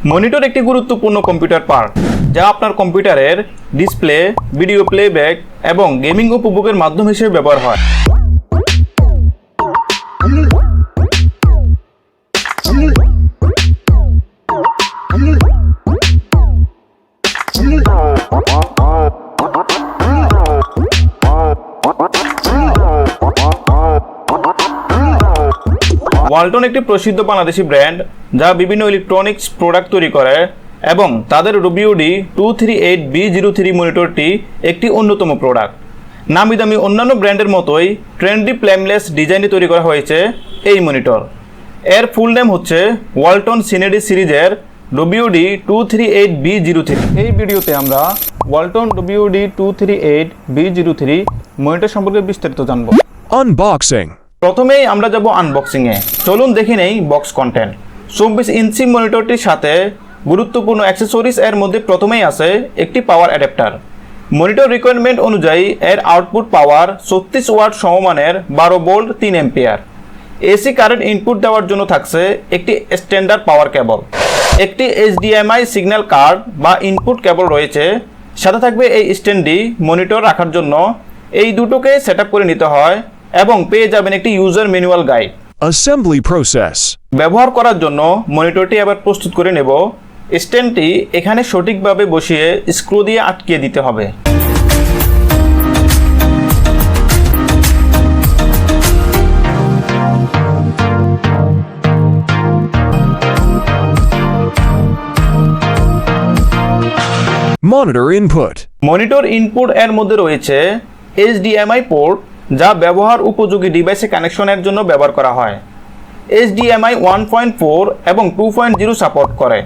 Monitor একটি গুরুত্বপূর্ণ computer part যা আপনার কম্পিউটারের ডিসপ্লে, ভিডিও প্লেব্যাক এবং গেমিং উপভোগের মাধ্যম হিসেবে ব্যবহার হয়। ওয়ালটন একটি প্রসিদ্ধ বাংলাদেশি ব্র্যান্ড যা বিভিন্ন ইলেকট্রনিক্স প্রোডাক্ট তৈরি করে এবং তাদের WD238V03 মনিটরটি একটি অন্যতম প্রোডাক্ট। নামি দামি অন্যান্য ব্র্যান্ডের মতোই ট্রেন্ডি ফ্রেমলেস ডিজাইনে তৈরি করা হয়েছে এই মনিটর। এর ফুল নেম হচ্ছে ওয়ালটন cined সিরিজের WD238V03। এই ভিডিওতে আমরা ওয়ালটন WD238V03 মনিটর সম্পর্কে বিস্তারিত জানব। আনবক্সিং। প্রথমেই আমরা যাব আনবক্সিংয়ে। চলুন দেখে নেই বক্স কন্টেন্ট। 24 ইঞ্চি মনিটরটির সাথে গুরুত্বপূর্ণ অ্যাক্সেসরিজ এর মধ্যে প্রথমেই আছে একটি পাওয়ার অ্যাডাপ্টার। মনিটর রিকোয়ারমেন্ট অনুযায়ী এর আউটপুট পাওয়ার 36 ওয়াট সমমানের 12 volt 3 ampere. AC current input দেওয়ার জন্য থাকছে একটি স্ট্যান্ডার্ড পাওয়ার কেবল, একটি HDMI সিগন্যাল কার্ড বা ইনপুট কেবল রয়েছে। সাথে থাকবে এই স্ট্যান্ডটি মনিটর রাখার জন্য। এই দুটোকে সেটআপ করে নিতে হয় এবং পেয়ে যাবেন একটি user manual guide. Assembly process. ব্যবহার করার জন্য মনিটরটি আবার প্রস্তুত করে নেব। স্ট্যান্ডটি এখানে সঠিকভাবে বসিয়ে স্ক্রু দিয়ে আটকে দিতে হবে। Monitor input. মনিটর ইনপুট এর মধ্যে রয়েছে HDMI পোর্ট যা ব্যবহার উপযোগী ডিভাইসে কানেকশনের জন্য ব্যবহার করা হয়। HDMI 1.4 এবং 2.0 সাপোর্ট করে।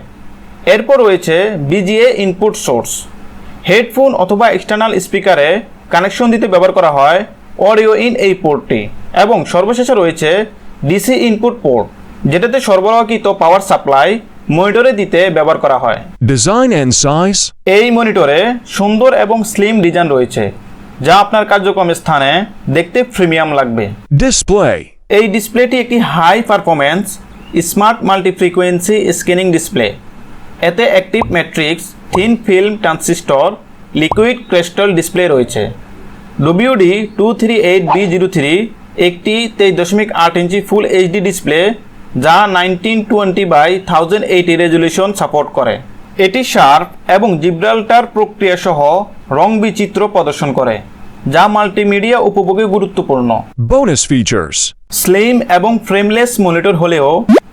এরপর রয়েছে VGA ইনপুট সোর্স। হেডফোন অথবা এক্সটার্নাল স্পিকারে কানেকশন দিতে ব্যবহার করা হয় অডিও ইন এই পোর্টটি। এবং সর্বশেষে রয়েছে DC ইনপুট পোর্ট, যেটাতে সরবরাহকৃত পাওয়ার সাপ্লাই মনিটরে দিতে ব্যবহার করা হয়। Design and size. এই মনিটরে সুন্দর এবং স্লিম ডিজাইন রয়েছে যা আপনার কার্যক্রমের স্থানে দেখতে প্রিমিয়াম লাগবে। ডিসপ্লে। এই ডিসপ্লেটি একটি high performance smart multi frequency scanning display. এতে active matrix, thin film transistor, liquid crystal display রয়েছে। WD238V03 একটি 23.8 ইঞ্চি ফুল HD ডিসপ্লে যা 1920x1080 রেজলিউশন সাপোর্ট করে। এটি শার্প এবং জিব্রাল্টার প্রক্রিয়া সহ রং বিচিত্র প্রদর্শন করে, যা মাল্টিমিডিয়া উপভোগে গুরুত্বপূর্ণ। Bonus features. স্লিম এবং ফ্রেমলেস মনিটর হলেও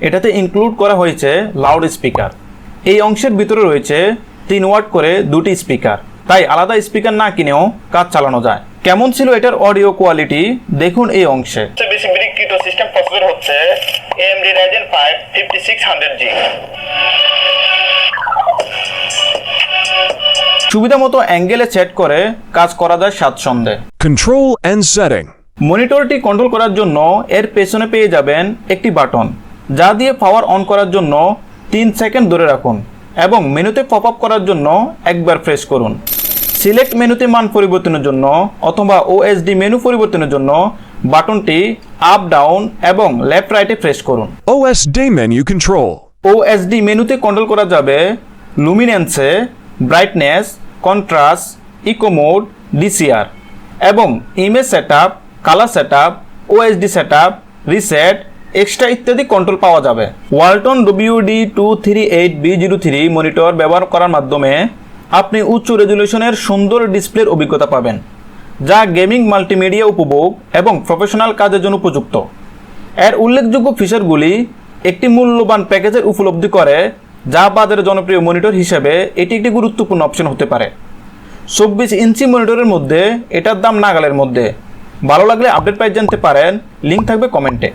এটাতে ইনক্লুড করা হয়েছে লাউড স্পিকার। এই অংশের ভিতরে রয়েছে 3 ওয়াট করে দুটি স্পিকার, তাই আলাদা স্পিকার না কিনেও কাজ চালানো যায়। কেমন ছিল এটার অডিও কোয়ালিটি দেখুন এই অংশে। বেশি বিক্রিত সিস্টেম প্রসেসর হচ্ছে AMD Ryzen 5 5600G। সুবিধা মতো অ্যাঙ্গেলে সেট করে কাজ করা যায় স্বাচ্ছন্দ্যে। Control and setting. মনিটরটি কন্ট্রোল করার জন্য এর পেছনে পেয়ে যাবেন একটি বাটন, যা দিয়ে পাওয়ার অন করার জন্য 3 সেকেন্ড ধরে রাখুন এবং মেনুতে পপ আপ করার জন্য একবার প্রেস করুন। সিলেক্ট মেনুতে মান পরিবর্তনের জন্য অথবা OSD মেনু পরিবর্তনের জন্য বাটনটি আপ ডাউন এবং লেফট রাইটে প্রেস করুন। OSD menu control. OSD মেনুতে কন্ট্রোল করা যাবে লুমিনেন্সে, brightness, contrast, eco mode, DCR এবং image setup, colour setup, OSD setup, reset, extra ইত্যাদি কন্ট্রোল পাওয়া যাবে। ওয়ালটন WD238V03 মনিটর ব্যবহার করার মাধ্যমে আপনি উচ্চ রেজলিউশনের সুন্দর ডিসপ্লের অভিজ্ঞতা পাবেন, যা গেমিং, মাল্টিমিডিয়া উপভোগ এবং প্রফেশনাল কাজের জন্য উপযুক্ত। এর উল্লেখযোগ্য ফিচারগুলি একটি মূল্যবান প্যাকেজের উপলব্ধি করে, যা বাজারে জনপ্রিয় মনিটর হিসেবে এটি একটি গুরুত্বপূর্ণ অপশন হতে পারে। 24 ইঞ্চি মনিটরের মধ্যে এটার দাম নাগালের মধ্যে। ভালো লাগলে আপডেট প্রাইস জানতে পারেন, লিঙ্ক থাকবে কমেন্টে।